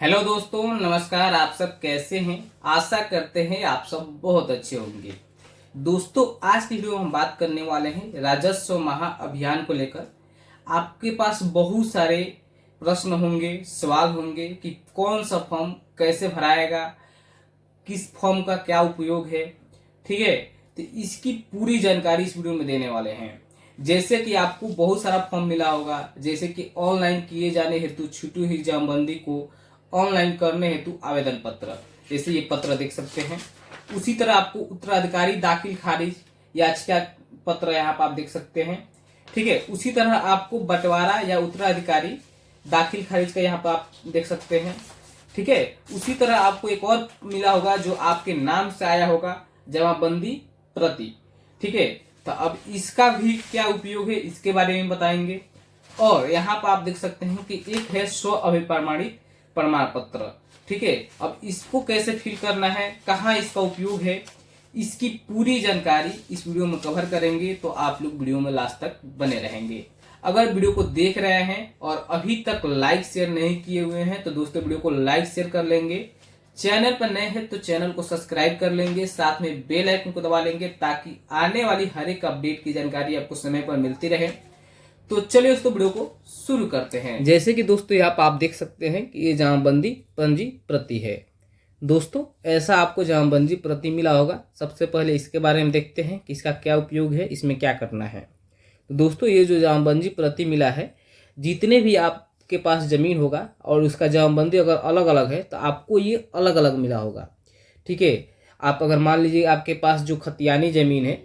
Hello दोस्तों, नमस्कार। आप सब कैसे हैं? आशा करते हैं आप सब बहुत अच्छे होंगे। दोस्तों, आज की वीडियो में हम बात करने वाले हैं राजस्व महाअभियान को लेकर। आपके पास बहुत सारे प्रश्न होंगे, सवाल होंगे कि कौन सा फॉर्म कैसे भराएगा, किस फॉर्म का क्या उपयोग है। ठीक है, तो इसकी पूरी जानकारी इस वीडियो में देने वाले हैं। जैसे कि आपको बहुत सारा फॉर्म मिला होगा, जैसे कि ऑनलाइन किए जाने हेतु छुट्टी हुई जमाबंदी को ऑनलाइन करने हेतु आवेदन पत्र, जैसे ये पत्र देख सकते हैं। उसी तरह आपको उत्तराधिकारी दाखिल खारिज याचिका पत्र यहाँ पर आप देख सकते हैं। ठीक है, उसी तरह आपको बंटवारा या उत्तराधिकारी दाखिल खारिज का यहाँ पर आप देख सकते हैं। ठीक है, उसी तरह आपको एक और मिला होगा जो आपके नाम से आया होगा, जमाबंदी प्रति। ठीक है, तो अब इसका भी क्या उपयोग है इसके बारे में बताएंगे। और यहाँ पर आप देख सकते हैं कि एक है स्व अभिप्रमाणित प्रमाण पत्र। ठीक है, अब इसको कैसे फिल करना है, कहाँ इसका उपयोग है, इसकी पूरी जानकारी इस वीडियो में कवर करेंगे। तो आप लोग वीडियो में लास्ट तक बने रहेंगे। अगर वीडियो को देख रहे हैं और अभी तक लाइक शेयर नहीं किए हुए हैं तो दोस्तों वीडियो को लाइक शेयर कर लेंगे। चैनल पर नए हैं तो चैनल को सब्सक्राइब कर लेंगे, साथ में बेल आइकन को दबा लेंगे ताकि आने वाली हर एक अपडेट की जानकारी आपको समय पर मिलती रहे। तो चलिए दोस्तों वीडियो को शुरू करते हैं। जैसे कि दोस्तों यहाँ पर आप देख सकते हैं कि ये जमाबंदी पंजी प्रति है। दोस्तों, ऐसा आपको जमाबंदी प्रति मिला होगा। सबसे पहले इसके बारे में देखते हैं कि इसका क्या उपयोग है, इसमें क्या करना है। तो दोस्तों, ये जो जमाबंदी प्रति मिला है, जितने भी आपके पास जमीन होगा और उसका जमाबंदी अगर अलग अलग है तो आपको ये अलग अलग मिला होगा। ठीक है, आप अगर मान लीजिए आपके पास जो खतियानी जमीन है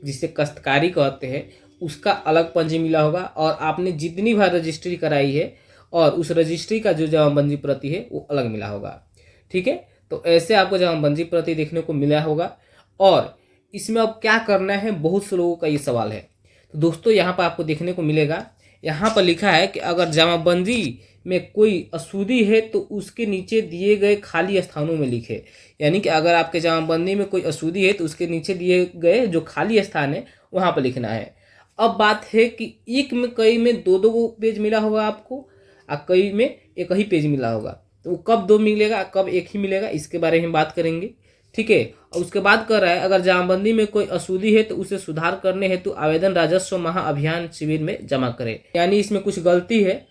जिसे काश्तकारी कहते हैं, उसका अलग पंजी मिला होगा और आपने जितनी बार रजिस्ट्री कराई है और उस रजिस्ट्री का जो जमाबंदी प्रति है वो अलग मिला होगा। ठीक है, तो ऐसे आपको जमाबंदी प्रति देखने को मिला होगा। और इसमें अब क्या करना है, बहुत से लोगों का ये सवाल है। तो दोस्तों, यहाँ पर आपको देखने को मिलेगा, यहाँ पर लिखा है कि अगर जमाबंदी में कोई अशुद्धि है तो उसके नीचे दिए गए खाली स्थानों में लिखे। यानी कि अगर आपके जमाबंदी में कोई अशुद्धि है तो उसके नीचे दिए गए जो खाली स्थान है वहाँ पर लिखना है। अब बात है कि एक में कई में दो दो पेज मिला होगा आपको और कई में एक ही पेज मिला होगा। तो वो कब दो मिलेगा कब एक ही मिलेगा इसके बारे में बात करेंगे। ठीक है, और उसके बाद कर रहा है अगर जमाबंदी में कोई अशुद्धि है तो उसे सुधार करने हेतु आवेदन राजस्व महाअभियान शिविर में जमा करें। यानी इसमें कुछ गलती है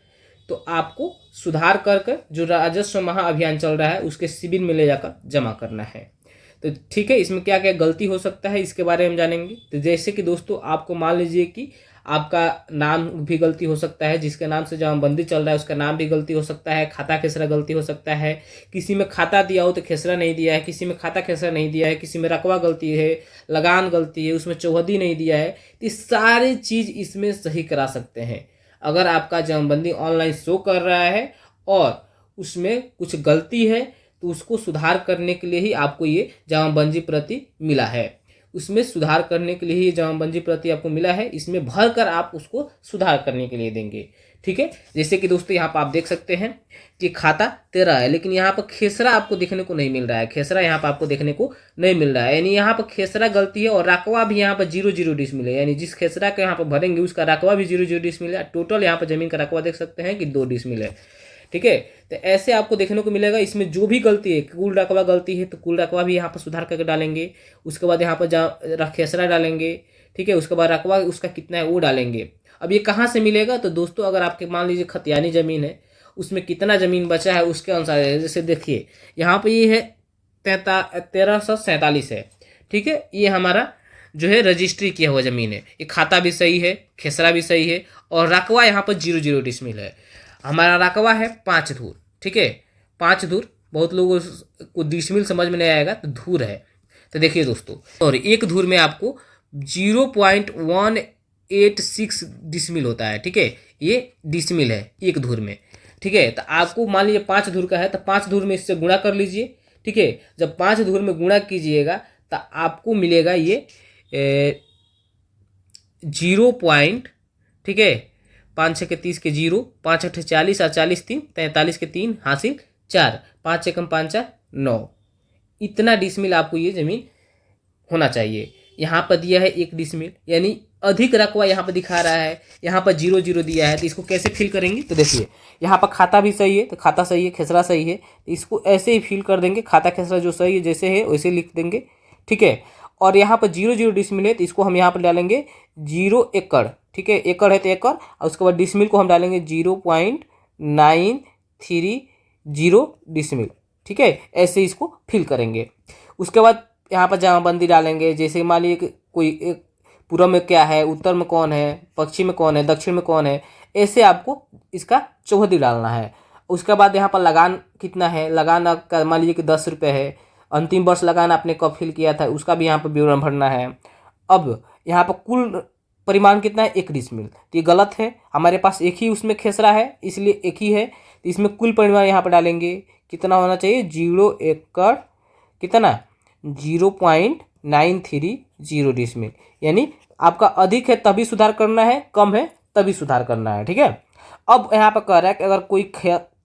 तो आपको सुधार कर जो राजस्व महाअभियान चल रहा है उसके शिविर में ले जाकर जमा करना है। तो ठीक है, इसमें क्या क्या गलती हो सकता है इसके बारे में जानेंगे। तो जैसे कि दोस्तों, आपको मान लीजिए कि आपका नाम भी गलती हो सकता है, जिसके नाम से जमाबंदी चल रहा है उसका नाम भी गलती हो सकता है, खाता खेसरा गलती हो सकता है, किसी में खाता दिया हो तो खेसरा नहीं दिया है, किसी में खाता खेसरा नहीं दिया है, किसी में रकबा गलती है, लगान गलती है, उसमें चौहदी नहीं दिया है। तो ये सारी चीज़ इसमें सही करा सकते हैं। अगर आपका जमाबंदी ऑनलाइन शो कर रहा है और उसमें कुछ गलती है तो उसको सुधार करने के लिए ही आपको ये जमाबंदी प्रति मिला है। उसमें सुधार करने के लिए ही ये जमाबंदी प्रति आपको मिला है, इसमें भर कर आप उसको सुधार करने के लिए देंगे। ठीक है, जैसे कि दोस्तों यहाँ पर आप देख सकते हैं कि खाता 13 है, लेकिन यहाँ पर खेसरा आपको देखने को नहीं मिल रहा है। खेसरा यहाँ पर आपको देखने को नहीं मिल रहा है, यानी यहाँ पर खेसरा गलती है। और रकबा भी यहाँ पर 0 डिसमिल है, यानी जिस खेसरा के यहाँ पर भरेंगे उसका रकबा भी 0 डिसमिल है। टोटल यहाँ पर जमीन का रकबा देख सकते हैं कि 2 डिसमिल है। ठीक है, तो ऐसे आपको देखने को मिलेगा। इसमें जो भी गलती है, कुल रकबा गलती है तो कुल रकबा भी यहाँ पर सुधार करके डालेंगे। उसके बाद यहाँ पर खेसरा डालेंगे। ठीक है, उसके बाद रकबा उसका कितना है वो डालेंगे। अब ये कहाँ से मिलेगा, तो दोस्तों अगर आपके मान लीजिए खतियानी ज़मीन है, उसमें कितना ज़मीन बचा है उसके अनुसार है। जैसे देखिए यहाँ पर ये है 1347 है। ठीक है, ये हमारा जो है रजिस्ट्री किया हुआ ज़मीन है। ये खाता भी सही है, खेसरा भी सही है और रकबा यहाँ पर 0 डिसमिल है। हमारा रकबा है 5 धूर। ठीक है, 5 धूर, बहुत लोगों को डिसमिल समझ में नहीं आएगा तो धूर है। तो देखिए दोस्तों, और एक धूर में आपको 0.186 डिसमिल होता है। ठीक है, ये डिसमिल है एक धूर में। ठीक है, तो आपको मान लीजिए 5 धूर का है तो 5 धूर में इससे गुणा कर लीजिए। ठीक है, जब 5 धूर में गुणा कीजिएगा तो आपको मिलेगा ये 0. ठीक है, 5 6 के 30 के 0, 5 8 40 और 40 3 43 के 3 हासिल 4, 5 एकम 5 9। इतना डिसमिल आपको ये ज़मीन होना चाहिए। यहाँ पर दिया है 1 डिसमिल, यानी अधिक रकबा यहाँ पर दिखा रहा है, यहाँ पर 0 0 दिया है, तो इसको कैसे फिल करेंगे? तो देखिए यहाँ पर खाता भी सही है तो खाता सही है, खेसरा सही है, तो इसको ऐसे ही फिल कर देंगे। खाता खेसरा जो सही है जैसे है वैसे लिख देंगे, ठीक है। और यहाँ पर 0 0 डिसमिल है तो इसको हम यहाँ पर डालेंगे 0 एकड़, ठीक है। एकड़ है तो एकड़, और उसके बाद डिसमिल को हम डालेंगे 0.930 डिसमिल, ठीक है। ऐसे इसको फिल करेंगे। उसके बाद यहाँ पर जमाबंदी डालेंगे, जैसे मान लीजिए कि कोई एक पूर्व में क्या है, उत्तर में कौन है, पश्चिम में कौन है, दक्षिण में कौन है, ऐसे आपको इसका चौहदी डालना है। उसके बाद यहाँ पर लगान कितना है, लगान आपका मान लीजिए कि 10 रुपये है। अंतिम वर्ष लगान आपने कब फिल किया था उसका भी यहाँ पर विवरण भरना है। अब यहाँ पर कुल परिमाण कितना है, 1 डिसमिल, तो ये गलत है, हमारे पास एक ही उसमें खेसरा है इसलिए एक ही है, तो इसमें कुल परिमाण यहाँ पर डालेंगे कितना होना चाहिए, 0 एकड़ कितना 0.930 डिसमिल। यानी आपका अधिक है तभी सुधार करना है, कम है तभी सुधार करना है, ठीक है। अब यहाँ पर कह रहा है कि अगर कोई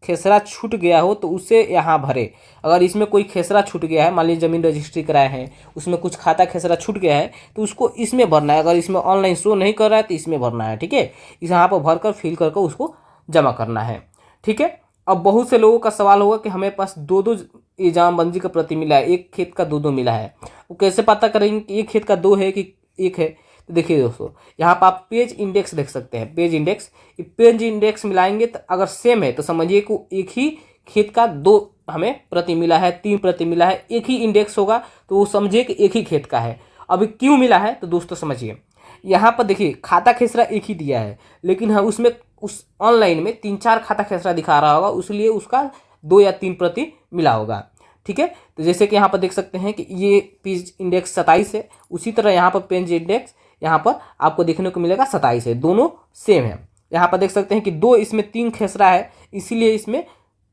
खेसरा छूट गया हो तो उसे यहाँ भरे। अगर इसमें कोई खेसरा छूट गया है, मान लीजिए जमीन रजिस्ट्री कराए हैं, उसमें कुछ खाता खेसरा छूट गया है तो उसको इसमें भरना है। अगर इसमें ऑनलाइन शो नहीं कर रहा है तो इसमें भरना है, ठीक है। इस यहाँ पर भर कर फिल करके उसको जमा करना है, ठीक है। अब बहुत से लोगों का सवाल होगा कि हमें पास 2 ये जमाबंदी का प्रति मिला है, एक खेत का 2 मिला है, वो कैसे पता करेंगे कि एक खेत का 2 है कि एक है? तो देखिए दोस्तों, यहाँ पर आप पेज इंडेक्स देख सकते हैं, पेज इंडेक्स। ये पेज इंडेक्स मिलाएंगे तो अगर सेम है तो समझिए कि एक ही खेत का 2 हमें प्रति मिला है, 3 प्रति मिला है, एक ही इंडेक्स होगा तो वो समझिए कि एक ही खेत का है। अभी क्यों मिला है तो दोस्तों समझिए, यहाँ पर देखिए खाता खेसरा एक ही दिया है, लेकिन हाँ उसमें उस ऑनलाइन में 3 4 खाता खेसरा दिखा रहा होगा, इसलिए उसका 2 या 3 प्रति मिला होगा, ठीक है। तो जैसे कि यहाँ पर देख सकते हैं कि ये पेज इंडेक्स 27 है, उसी तरह यहाँ पर पेज इंडेक्स यहाँ पर आपको देखने को मिलेगा 27 है, दोनों सेम है। यहाँ पर देख सकते हैं कि 2 इसमें 3 खेसरा है, इसीलिए इसमें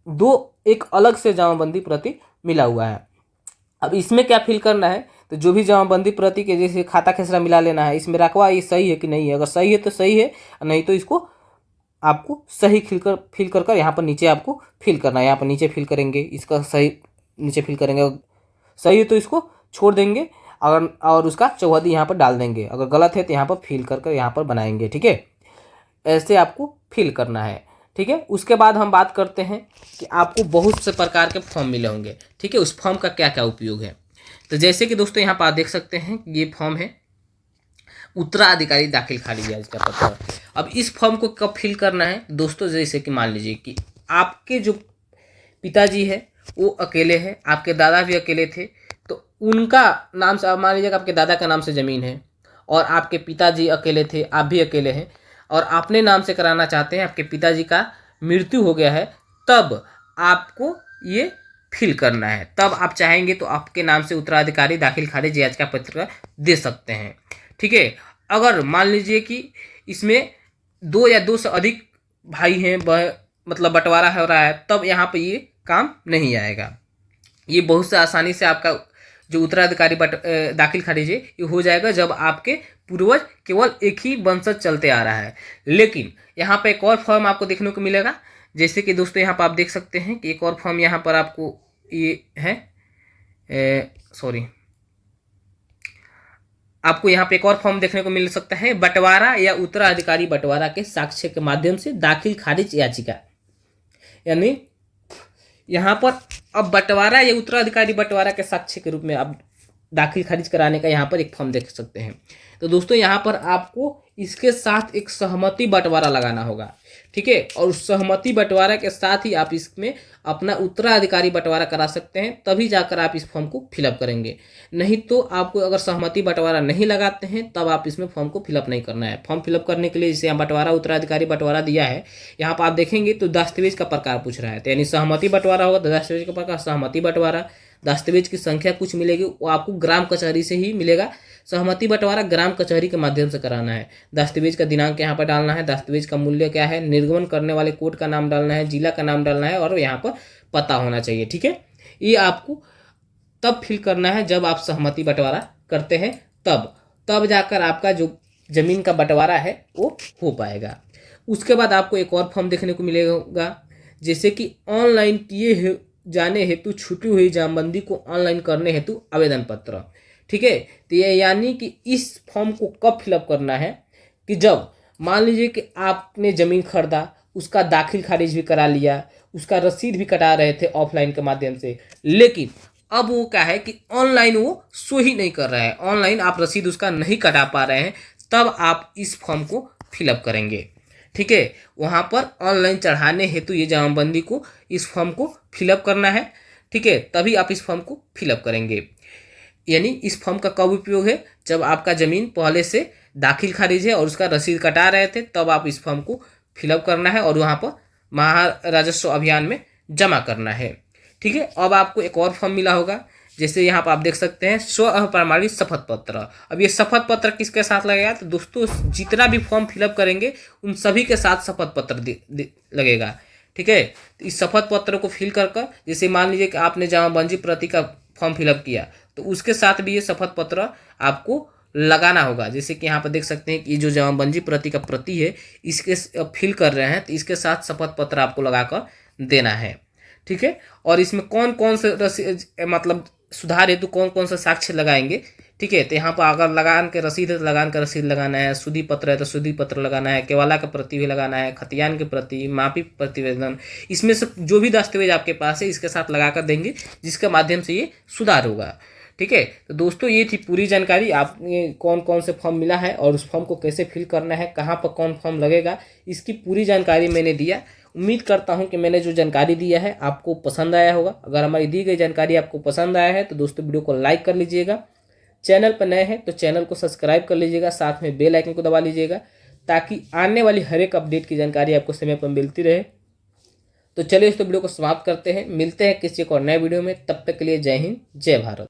2 एक अलग से जमाबंदी प्रति मिला हुआ है। अब इसमें क्या फिल करना है, तो जो भी जमाबंदी प्रति के जैसे खाता खेसरा मिला लेना है, इसमें रकबा ये सही है कि नहीं है, अगर सही है तो सही है, नहीं तो इसको आपको सही फिल कर यहाँ पर नीचे आपको फिल करना है। यहाँ पर नीचे फिल करेंगे, इसका सही नीचे फिल करेंगे, सही है तो इसको छोड़ देंगे, अगर और उसका चौहदी यहाँ पर डाल देंगे, अगर गलत है तो यहाँ पर फिल कर यहाँ पर बनाएंगे, ठीक है। ऐसे आपको फिल करना है, ठीक है। उसके बाद हम बात करते हैं कि आपको बहुत से प्रकार के फॉर्म मिले होंगे, ठीक है। उस फॉर्म का क्या क्या उपयोग है, तो जैसे कि दोस्तों यहाँ पर आप देख सकते हैं ये फॉर्म है उत्तराधिकारी दाखिल खारिज ब्याज का पत्र। अब इस फॉर्म को कब फिल करना है दोस्तों, जैसे कि मान लीजिए कि आपके जो पिताजी है वो अकेले हैं, आपके दादा भी अकेले थे, तो उनका नाम से मान लीजिए आपके दादा का नाम से ज़मीन है और आपके पिताजी अकेले थे, आप भी अकेले हैं और अपने नाम से कराना चाहते हैं, आपके पिताजी का मृत्यु हो गया है, तब आपको ये फिल करना है। तब आप चाहेंगे तो आपके नाम से उत्तराधिकारी दाखिल खारिज याचिका पत्र दे सकते हैं, ठीक है। अगर मान लीजिए कि इसमें 2 या 2 से अधिक भाई हैं, मतलब बंटवारा हो रहा है, तब यहाँ पे ये काम नहीं आएगा। ये बहुत से आसानी से आपका जो उत्तराधिकारी दाखिल खारिज है ये हो जाएगा जब आपके पूर्वज केवल एक ही वंशज चलते आ रहा है। लेकिन यहाँ पे एक और फॉर्म आपको देखने को मिलेगा, जैसे कि दोस्तों यहाँ पर आप देख सकते हैं कि एक और फॉर्म यहाँ पर आपको ये है, आपको यहाँ पे एक और फॉर्म देखने को मिल सकता है, बंटवारा या उत्तराधिकारी बंटवारा के साक्ष्य के माध्यम से दाखिल खारिज याचिका। यानी यहाँ पर अब बंटवारा या उत्तराधिकारी बंटवारा के साक्ष्य के रूप में आप दाखिल खारिज कराने का यहाँ पर एक फॉर्म देख सकते हैं। तो दोस्तों यहाँ पर आपको इसके साथ एक सहमति बंटवारा लगाना होगा, ठीक है। और उस सहमति बंटवारा के साथ ही आप इसमें अपना उत्तराधिकारी बंटवारा करा सकते हैं, तभी जाकर आप इस फॉर्म को फिलअप करेंगे। नहीं तो आपको अगर सहमति बंटवारा नहीं लगाते हैं तब आप इसमें फॉर्म को फिलअप नहीं करना है। फॉर्म फिलअप करने के लिए जैसे यहाँ बंटवारा उत्तराधिकारी बंटवारा दिया है, यहाँ पर आप देखेंगे तो दस्तावेज का प्रकार पूछ रहा है, तो यानी सहमति बंटवारा होगा तो दस्तावेज का प्रकार सहमति बंटवारा। दस्तावेज की संख्या कुछ मिलेगी वो आपको ग्राम कचहरी से ही मिलेगा। सहमति बंटवारा ग्राम कचहरी के माध्यम से कराना है। दस्तावेज का दिनांक यहाँ पर डालना है, दस्तावेज का मूल्य क्या है, निर्गमन करने वाले कोर्ट का नाम डालना है, जिला का नाम डालना है और यहाँ पर पता होना चाहिए, ठीक है। ये आपको तब फिल करना है जब आप सहमति बंटवारा करते हैं, तब जाकर आपका जो जमीन का बंटवारा है वो हो पाएगा। उसके बाद आपको एक और फॉर्म देखने को मिलेगा, जैसे कि ऑनलाइन किए जाने हेतु छूटी हुई जमाबंदी को ऑनलाइन करने हेतु आवेदन पत्र, ठीक है। तो ये यानी कि इस फॉर्म को कब फिलअप करना है कि जब मान लीजिए कि आपने ज़मीन खरीदा, उसका दाखिल खारिज भी करा लिया, उसका रसीद भी कटा रहे थे ऑफलाइन के माध्यम से, लेकिन अब वो क्या है कि ऑनलाइन वो शो ही नहीं कर रहा है, ऑनलाइन आप रसीद उसका नहीं कटा पा रहे हैं, तब आप इस फॉर्म को फिलअप करेंगे। ठीक है, वहाँ पर ऑनलाइन चढ़ाने हेतु ये जमाबंदी को इस फॉर्म को फिलअप करना है। ठीक है, तभी आप इस फॉर्म को फिलअप करेंगे। यानी इस फॉर्म का कब उपयोग है, जब आपका ज़मीन पहले से दाखिल खारिज है और उसका रसीद कटा रहे थे, तब आप इस फॉर्म को फिलअप करना है और वहाँ पर महाराजस्व अभियान में जमा करना है। ठीक है, अब आपको एक और फॉर्म मिला होगा, जैसे यहाँ पर आप देख सकते हैं स्व प्रमाणित शपथ पत्र। अब ये शपथ पत्र किसके साथ लगेगा, तो दोस्तों जितना भी फॉर्म फिलअप करेंगे उन सभी के साथ शपथ पत्र लगेगा। ठीक है, तो इस शपथ पत्र को फिल कर जैसे मान लीजिए कि आपने जमाबंदी प्रति का फॉर्म फिलअप किया, तो उसके साथ भी ये शपथ पत्र आपको लगाना होगा। जैसे कि यहाँ पर देख सकते हैं कि जो जमाबंदी प्रति का प्रति है, इसके फिल कर रहे हैं, तो इसके साथ शपथ पत्र आपको लगाकर देना है। ठीक है, और इसमें कौन कौन से मतलब सुधार हेतु कौन कौन सा साक्ष्य लगाएंगे। ठीक है, तो यहाँ पर अगर लगान के रसीद है तो लगान का रसीद लगाना है, शुद्धि पत्र है तो शुद्धि पत्र लगाना है, केवाला का प्रति भी लगाना है, खतियान के प्रति, मापी प्रतिवेदन, इसमें से जो भी दस्तावेज आपके पास है इसके साथ लगाकर देंगे, जिसके माध्यम से ये सुधार होगा। ठीक है, तो दोस्तों ये थी पूरी जानकारी, आपने कौन कौन से फॉर्म मिला है और उस फॉर्म को कैसे फिल करना है, कहाँ पर कौन फॉर्म लगेगा, इसकी पूरी जानकारी मैंने दिया। उम्मीद करता हूं कि मैंने जो जानकारी दिया है आपको पसंद आया होगा। अगर हमारी दी गई जानकारी आपको पसंद आया है तो दोस्तों वीडियो को लाइक कर लीजिएगा, चैनल पर नए हैं तो चैनल को सब्सक्राइब कर लीजिएगा, साथ में बेल आइकन को दबा लीजिएगा, ताकि आने वाली हर एक अपडेट की जानकारी आपको समय पर मिलती रहे। तो चलिए इस वीडियो को समाप्त करते हैं, मिलते हैं किसी एक और नए वीडियो में, तब तक के लिए जय हिंद जय भारत।